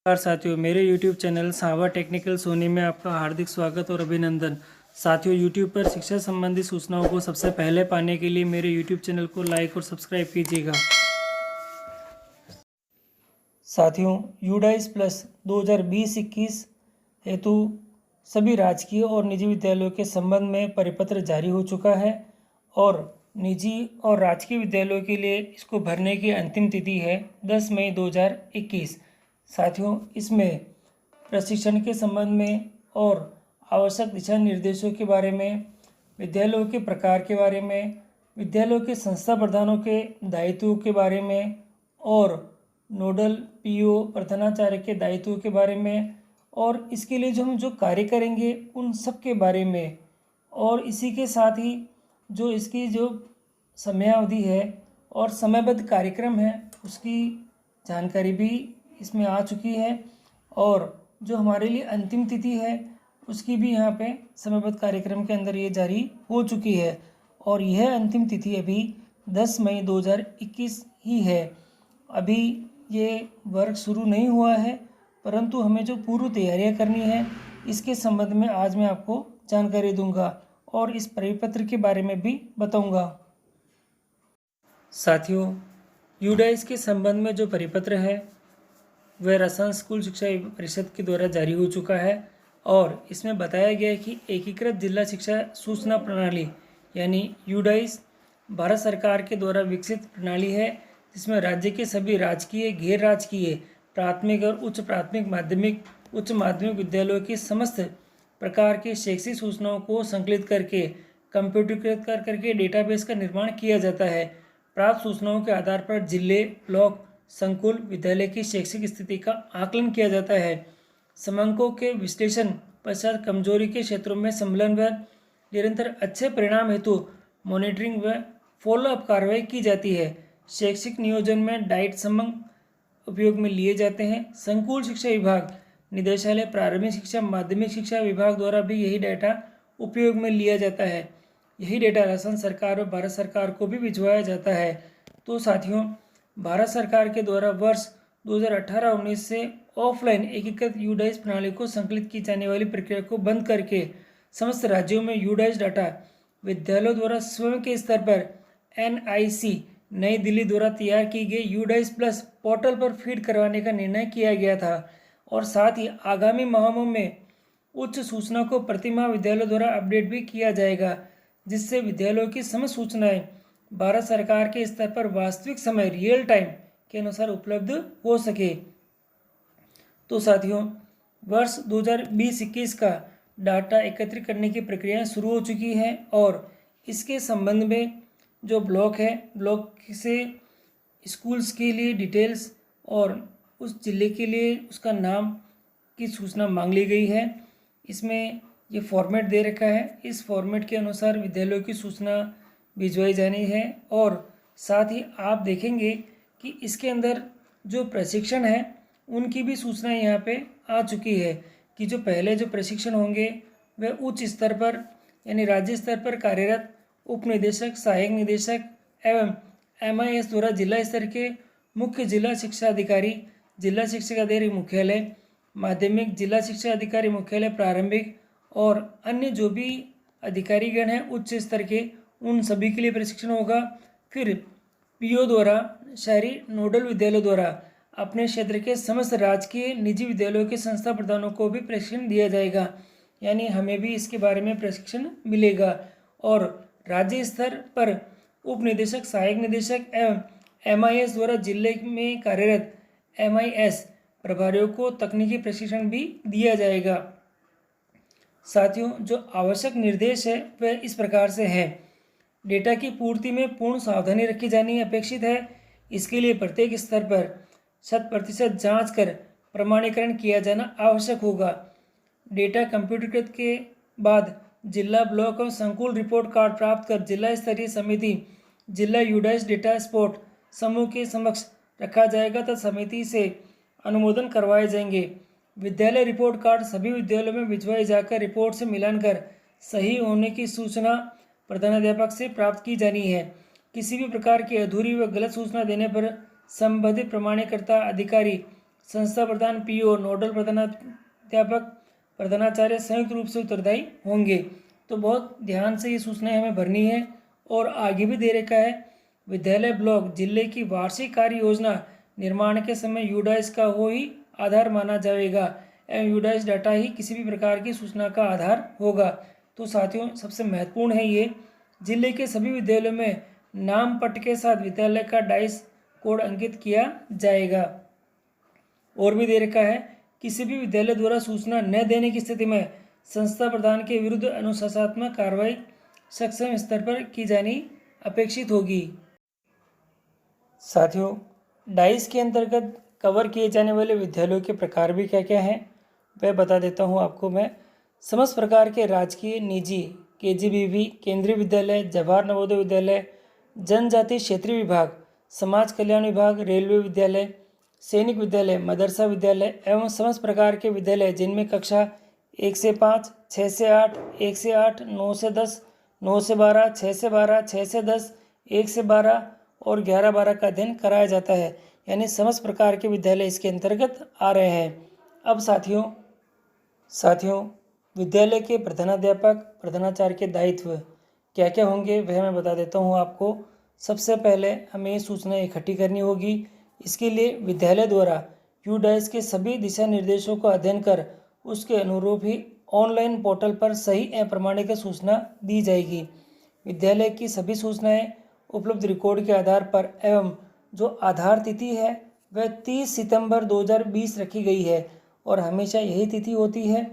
नमस्कार साथियों, मेरे YouTube चैनल सावा टेक्निकल सोनी में आपका हार्दिक स्वागत और अभिनंदन। साथियों, YouTube पर शिक्षा संबंधी सूचनाओं को सबसे पहले पाने के लिए मेरे YouTube चैनल को लाइक और सब्सक्राइब कीजिएगा। साथियों, यूडाइस प्लस 2020-21 हेतु सभी राजकीय और निजी विद्यालयों के संबंध में परिपत्र जारी हो चुका है और निजी और राजकीय विद्यालयों के लिए इसको भरने की अंतिम तिथि है 10 मई 2021। साथियों, इसमें प्रशिक्षण के संबंध में और आवश्यक दिशा निर्देशों के बारे में, विद्यालयों के प्रकार के बारे में, विद्यालयों के संस्था प्रधानों के दायित्वों के बारे में और नोडल पीओ प्रधानाचार्य के दायित्वों के बारे में और इसके लिए जो कार्य करेंगे उन सब के बारे में और इसी के साथ ही जो इसकी जो समयावधि है और समयबद्ध कार्यक्रम है उसकी जानकारी भी इसमें आ चुकी है और जो हमारे लिए अंतिम तिथि है उसकी भी यहाँ पे समयबद्ध कार्यक्रम के अंदर ये जारी हो चुकी है और यह अंतिम तिथि अभी 10 मई 2021 ही है। अभी ये वर्क शुरू नहीं हुआ है, परंतु हमें जो पूर्व तैयारियाँ करनी है इसके संबंध में आज मैं आपको जानकारी दूंगा और इस परिपत्र के बारे में भी बताऊंगा। साथियों, यूडाइस के संबंध में जो परिपत्र है वह राजस्थान स्कूल शिक्षा परिषद के द्वारा जारी हो चुका है और इसमें बताया गया है कि एकीकृत जिला शिक्षा सूचना प्रणाली यानी यूडाइस भारत सरकार के द्वारा विकसित प्रणाली है जिसमें राज्य के सभी राजकीय, गैर राजकीय, प्राथमिक और उच्च प्राथमिक, माध्यमिक, उच्च माध्यमिक विद्यालयों की समस्त प्रकार की शैक्षिक सूचनाओं को संकलित करके कंप्यूटरीकृत करके डेटाबेस का निर्माण किया जाता है। प्राप्त सूचनाओं के आधार पर जिले, ब्लॉक, संकुल, विद्यालय की शैक्षिक स्थिति का आकलन किया जाता है। समंकों के विश्लेषण पश्चात कमजोरी के क्षेत्रों में सम्मेलन व निरंतर अच्छे परिणाम हेतु मॉनिटरिंग व फॉलोअप कार्रवाई की जाती है। शैक्षिक नियोजन में डाइट समंक उपयोग में लिए जाते हैं। संकुल शिक्षा विभाग, निदेशालय, प्रारंभिक शिक्षा, माध्यमिक शिक्षा विभाग द्वारा भी यही डाटा उपयोग में लिया जाता है। यही डेटा राजस्थान सरकार और भारत सरकार को भी भिजवाया जाता है। तो साथियों, भारत सरकार के द्वारा वर्ष 2018-19 से ऑफलाइन एकीकृत यूडाइस प्रणाली को संकलित की जाने वाली प्रक्रिया को बंद करके समस्त राज्यों में यूडाइस डाटा विद्यालयों द्वारा स्वयं के स्तर पर NIC नई दिल्ली द्वारा तैयार की गई यूडाइस प्लस पोर्टल पर फीड करवाने का निर्णय किया गया था और साथ ही आगामी माहों में उच्च सूचना को प्रतिमाह विद्यालयों द्वारा अपडेट भी किया जाएगा जिससे विद्यालयों की समस्त सूचनाएं भारत सरकार के स्तर पर वास्तविक समय रियल टाइम के अनुसार उपलब्ध हो सके। तो साथियों, वर्ष 2020-21 का डाटा एकत्रित करने की प्रक्रियाएं शुरू हो चुकी हैं और इसके संबंध में जो ब्लॉक है, ब्लॉक से स्कूल्स के लिए डिटेल्स और उस जिले के लिए उसका नाम की सूचना मांग ली गई है। इसमें ये फॉर्मेट दे रखा है, इस फॉर्मेट के अनुसार विद्यालयों की सूचना भिजवाई जानी है और साथ ही आप देखेंगे कि इसके अंदर जो प्रशिक्षण है उनकी भी सूचना यहाँ पे आ चुकी है कि जो पहले जो प्रशिक्षण होंगे वह उच्च स्तर पर यानी राज्य स्तर पर कार्यरत उप निदेशक, सहायक निदेशक एवं MIS द्वारा जिला स्तर के मुख्य जिला शिक्षा अधिकारी, जिला शिक्षा अधिकारी मुख्यालय, माध्यमिक जिला शिक्षा अधिकारी मुख्यालय, प्रारंभिक और अन्य जो भी अधिकारीगण हैं उच्च स्तर के, उन सभी के लिए प्रशिक्षण होगा। फिर PO द्वारा शहरी नोडल विद्यालयों द्वारा अपने क्षेत्र के समस्त राजकीय निजी विद्यालयों के संस्था प्रधानों को भी प्रशिक्षण दिया जाएगा, यानी हमें भी इसके बारे में प्रशिक्षण मिलेगा। और राज्य स्तर पर उप निदेशक, सहायक निदेशक एवं MIS द्वारा जिले में कार्यरत MIS प्रभारियों को तकनीकी प्रशिक्षण भी दिया जाएगा। साथियों, जो आवश्यक निर्देश है वह इस प्रकार से है। डेटा की पूर्ति में पूर्ण सावधानी रखी जानी अपेक्षित है। इसके लिए प्रत्येक स्तर पर 100% जांच कर प्रमाणीकरण किया जाना आवश्यक होगा। डेटा कंप्यूटरीकृत के बाद जिला, ब्लॉक और संकुल रिपोर्ट कार्ड प्राप्त कर जिला स्तरीय समिति, जिला यूडाइस डेटा स्पोर्ट समूह के समक्ष रखा जाएगा तथा समिति से अनुमोदन करवाए जाएंगे। विद्यालय रिपोर्ट कार्ड सभी विद्यालयों में भिजवाए जाकर रिपोर्ट से मिलान कर सही होने की सूचना प्रधानाध्यापक से प्राप्त की जानी है। किसी भी प्रकार की अधूरी व गलत सूचना देने पर संबंधित प्रमाणीकर्ता अधिकारी संस्था प्रधान, पीओ, नोडल प्रधानाध्यापक, प्रधानाचार्य संयुक्त रूप से उत्तरदायी होंगे। तो बहुत ध्यान से ये सूचनाएं हमें भरनी है। और आगे भी दे रखा है, विद्यालय ब्लॉक जिले की वार्षिक कार्य योजना निर्माण के समय यूडाइस का हो ही आधार माना जाएगा एवं यूडाइस डाटा ही किसी भी प्रकार की सूचना का आधार होगा। तो साथियों, सबसे महत्वपूर्ण है ये, जिले के सभी विद्यालयों में नाम पट के साथ विद्यालय का डाइस कोड अंकित किया जाएगा। और भी दे रखा है, किसी भी विद्यालय द्वारा सूचना न देने की स्थिति में संस्था प्रधान के विरुद्ध अनुशासनात्मक कार्रवाई सक्षम स्तर पर की जानी अपेक्षित होगी। साथियों, डाइस के अंतर्गत कवर किए जाने वाले विद्यालयों के प्रकार भी क्या क्या हैं वह बता देता हूँ आपको मैं। समस्त प्रकार के राजकीय, निजी, केजीबीवी, केंद्रीय विद्यालय, जवाहर नवोदय विद्यालय, जनजाति क्षेत्रीय विभाग, समाज कल्याण विभाग, रेलवे विद्यालय, सैनिक विद्यालय, मदरसा विद्यालय एवं समस्त प्रकार के विद्यालय जिनमें कक्षा 1 से 5, 6 से 8, 1 से 8, 9 से 10, 9 से 12, 6 से 12, 6 से 10, 1 से 12 और 11-12 का अध्ययन कराया जाता है। यानी समस्त प्रकार के विद्यालय इसके अंतर्गत आ रहे हैं। अब साथियों विद्यालय के प्रधानाध्यापक, प्रधानाचार्य के दायित्व क्या क्या होंगे वह मैं बता देता हूँ आपको। सबसे पहले हमें ये सूचना इकट्ठी करनी होगी। इसके लिए विद्यालय द्वारा यूडाइस के सभी दिशा निर्देशों का अध्ययन कर उसके अनुरूप ही ऑनलाइन पोर्टल पर सही एवं प्रमाणिक सूचना दी जाएगी। विद्यालय की सभी सूचनाएं उपलब्ध रिकॉर्ड के आधार पर एवं जो आधार तिथि है वह 30 सितंबर 2020 रखी गई है और हमेशा यही तिथि होती है।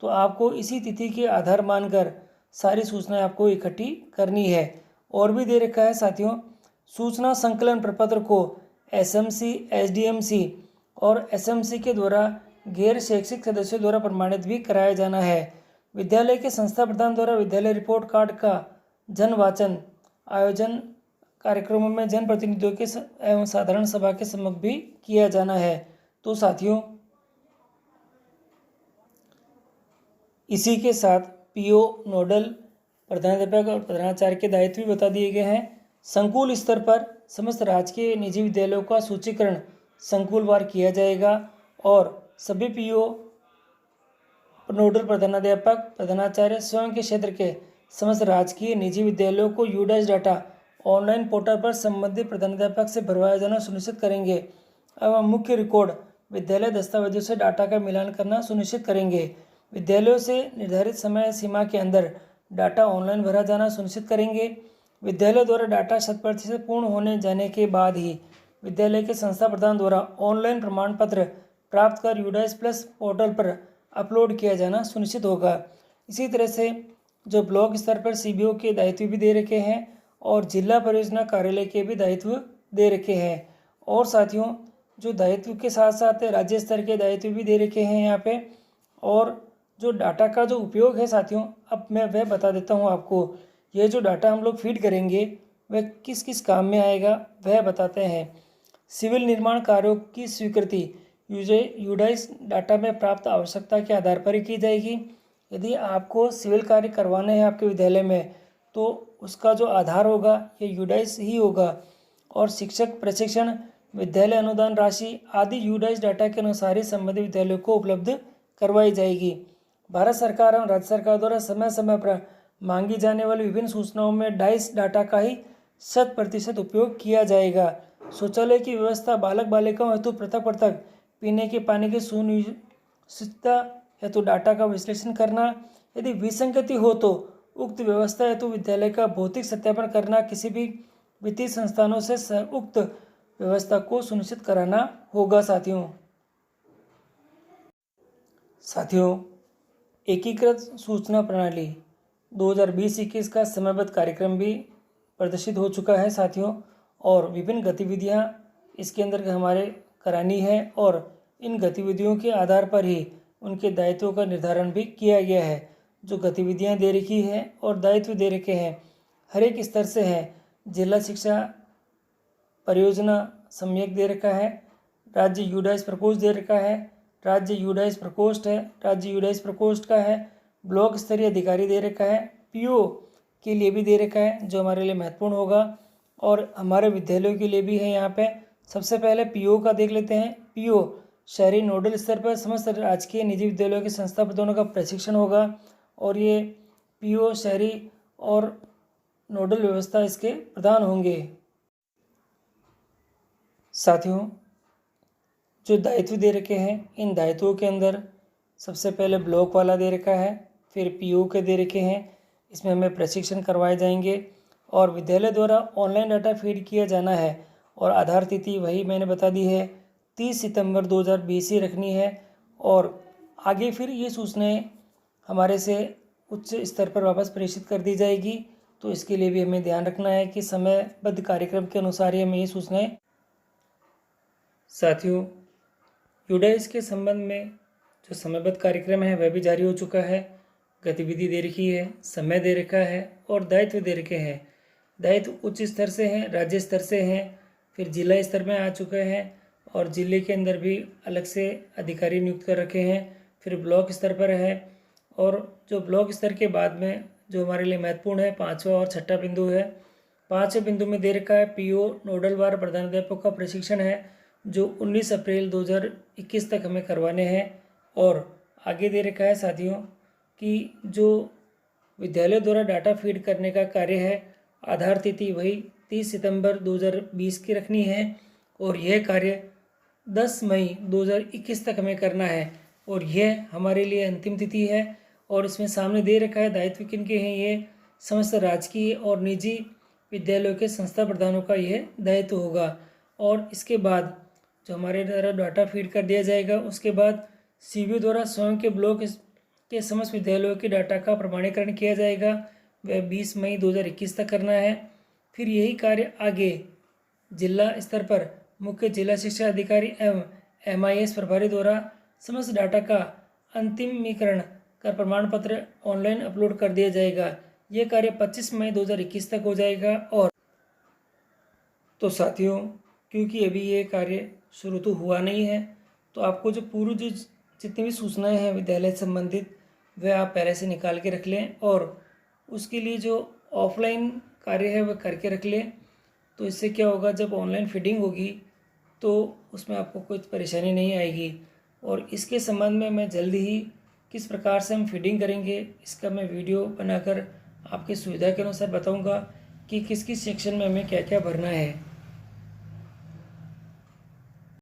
तो आपको इसी तिथि के आधार मानकर सारी सूचनाएं आपको इकट्ठी करनी है। और भी दे रखा है साथियों, सूचना संकलन प्रपत्र को एसएमसी, एसडीएमसी और एसएमसी के द्वारा गैर शैक्षिक सदस्यों द्वारा प्रमाणित भी कराया जाना है। विद्यालय के संस्था प्रधान द्वारा विद्यालय रिपोर्ट कार्ड का जन वाचन आयोजन कार्यक्रमों में जनप्रतिनिधियों के एवं साधारण सभा के सम्मुख भी किया जाना है। तो साथियों, इसी के साथ पीओ, नोडल, प्रधानाध्यापक और प्रधानाचार्य के दायित्व भी बता दिए गए हैं। संकुल स्तर पर समस्त राजकीय निजी विद्यालयों का सूचीकरण संकुलवार किया जाएगा और सभी पीओ, नोडल प्रधानाध्यापक, प्रधानाचार्य स्वयं के क्षेत्र के समस्त राजकीय निजी विद्यालयों को यूडाइस डाटा ऑनलाइन पोर्टल पर संबंधित प्रधानाध्यापक से भरवाया जाना सुनिश्चित करेंगे एवं मुख्य रिकॉर्ड विद्यालय दस्तावेजों से डाटा का मिलान करना सुनिश्चित करेंगे। विद्यालयों से निर्धारित समय सीमा के अंदर डाटा ऑनलाइन भरा जाना सुनिश्चित करेंगे। विद्यालय द्वारा डाटा 100% पूर्ण होने जाने के बाद ही विद्यालय के संस्था प्रधान द्वारा ऑनलाइन प्रमाण पत्र प्राप्त कर यूडाइस प्लस पोर्टल पर अपलोड किया जाना सुनिश्चित होगा। इसी तरह से जो ब्लॉक स्तर पर सीबीओ के दायित्व भी दे रखे हैं और जिला परियोजना कार्यालय के भी दायित्व दे रखे हैं। और साथियों, जो दायित्व के साथ साथ राज्य स्तर के दायित्व भी दे रखे हैं यहाँ पे। और जो डाटा का जो उपयोग है साथियों, अब मैं वह बता देता हूँ आपको। ये जो डाटा हम लोग फीड करेंगे वह किस किस काम में आएगा वह बताते हैं। सिविल निर्माण कार्यों की स्वीकृति यूडाइस डाटा में प्राप्त आवश्यकता के आधार पर ही की जाएगी। यदि आपको सिविल कार्य करवाने हैं आपके विद्यालय में तो उसका जो आधार होगा ये यूडाइस ही होगा। और शिक्षक प्रशिक्षण, विद्यालय अनुदान राशि आदि यूडाइस डाटा के अनुसार ही संबंधित विद्यालयों को उपलब्ध करवाई जाएगी। भारत सरकार एवं राज्य सरकार द्वारा समय समय पर मांगी जाने वाली विभिन्न सूचनाओं में डाइस डाटा का ही 100% उपयोग किया जाएगा। शौचालय की व्यवस्था, बालक बालिकाओं हेतु पृथक पृथक पीने के पानी की सुनिश्चितता हेतु डाटा का विश्लेषण करना, यदि विसंगति हो तो उक्त व्यवस्था हेतु विद्यालय का भौतिक सत्यापन करना, किसी भी वित्तीय संस्थानों से उक्त व्यवस्था को सुनिश्चित कराना होगा। साथियों, एकीकृत सूचना प्रणाली 2020-21 का समयबद्ध कार्यक्रम भी प्रदर्शित हो चुका है साथियों। और विभिन्न गतिविधियां इसके अंदर हमारे करानी है और इन गतिविधियों के आधार पर ही उनके दायित्वों का निर्धारण भी किया गया है। जो गतिविधियां दे रखी है और दायित्व दे रखे हैं हर एक स्तर से हैं। जिला शिक्षा परियोजना सम्यक दे रखा है, राज्य यूडाइस प्रकोष्ठ दे रखा है, राज्य यूडाइस प्रकोष्ठ है, राज्य यूडाइस प्रकोष्ठ का है, ब्लॉक स्तरीय अधिकारी दे रखा है, पीओ के लिए भी दे रखा है जो हमारे लिए महत्वपूर्ण होगा और हमारे विद्यालयों के लिए भी है। यहाँ पे सबसे पहले पीओ का देख लेते हैं। पीओ शहरी नोडल स्तर पर समस्त राजकीय निजी विद्यालयों के संस्था प्रधानों का प्रशिक्षण होगा और ये पीओ शहरी और नोडल व्यवस्था इसके प्रधान होंगे। साथियों, जो दायित्व दे रखे हैं, इन दायित्वों के अंदर सबसे पहले ब्लॉक वाला दे रखा है, फिर पीओ के दे रखे हैं। इसमें हमें प्रशिक्षण करवाए जाएंगे और विद्यालय द्वारा ऑनलाइन डाटा फीड किया जाना है और आधार तिथि वही मैंने बता दी है 30 सितंबर 2020 ही रखनी है। और आगे फिर ये सूचनाएं हमारे से उच्च स्तर पर वापस प्रेषित कर दी जाएगी, तो इसके लिए भी हमें ध्यान रखना है कि समयबद्ध कार्यक्रम के अनुसार ही हमें ये सूचनाएं। साथियों, यूडाइस के संबंध में जो समयबद्ध कार्यक्रम है वह भी जारी हो चुका है। गतिविधि दे रखी है, समय दे रखा है और दायित्व दे रखे हैं। दायित्व उच्च स्तर से हैं, राज्य स्तर से हैं, फिर जिला स्तर में आ चुके हैं और जिले के अंदर भी अलग से अधिकारी नियुक्त कर रखे हैं। फिर ब्लॉक स्तर पर है और जो ब्लॉक स्तर के बाद में जो हमारे लिए महत्वपूर्ण है, पाँचवा और छठा बिंदु है। पाँचवें बिंदु में दे रखा है पीओ नोडल वार प्रधानाध्यापक का प्रशिक्षण है, जो 19 अप्रैल 2021 तक हमें करवाने हैं। और आगे दे रखा है साथियों कि जो विद्यालय द्वारा डाटा फीड करने का कार्य है, आधार तिथि वही 30 सितंबर 2020 की रखनी है और यह कार्य 10 मई 2021 तक हमें करना है और यह हमारे लिए अंतिम तिथि है। और इसमें सामने दे रखा है दायित्व किन के हैं, ये समस्त राजकीय और निजी विद्यालयों के संस्था प्रधानों का यह दायित्व होगा। और इसके बाद जो हमारे द्वारा डाटा फीड कर दिया जाएगा, उसके बाद सीबीओ द्वारा स्वयं के ब्लॉक के समस्त विद्यालयों के डाटा का प्रमाणीकरण किया जाएगा, वह 20 मई 2021 तक करना है। फिर यही कार्य आगे जिला स्तर पर मुख्य जिला शिक्षा अधिकारी एवं MIS प्रभारी द्वारा समस्त डाटा का अंतिमीकरण कर प्रमाण पत्र ऑनलाइन अपलोड कर दिया जाएगा। यह कार्य 25 मई 2021 तक हो जाएगा। और तो साथियों, क्योंकि अभी ये कार्य शुरू तो हुआ नहीं है, तो आपको जो पूर्व जो जितनी भी सूचनाएं हैं विद्यालय से संबंधित वह आप पहले से निकाल के रख लें और उसके लिए जो ऑफलाइन कार्य है वह करके रख लें। तो इससे क्या होगा, जब ऑनलाइन फीडिंग होगी तो उसमें आपको कोई परेशानी नहीं आएगी। और इसके संबंध में मैं जल्दी ही किस प्रकार से हम फीडिंग करेंगे इसका मैं वीडियो बनाकर आपकी सुविधा के अनुसार बताऊंगा कि किस किस सेक्शन में हमें क्या क्या भरना है।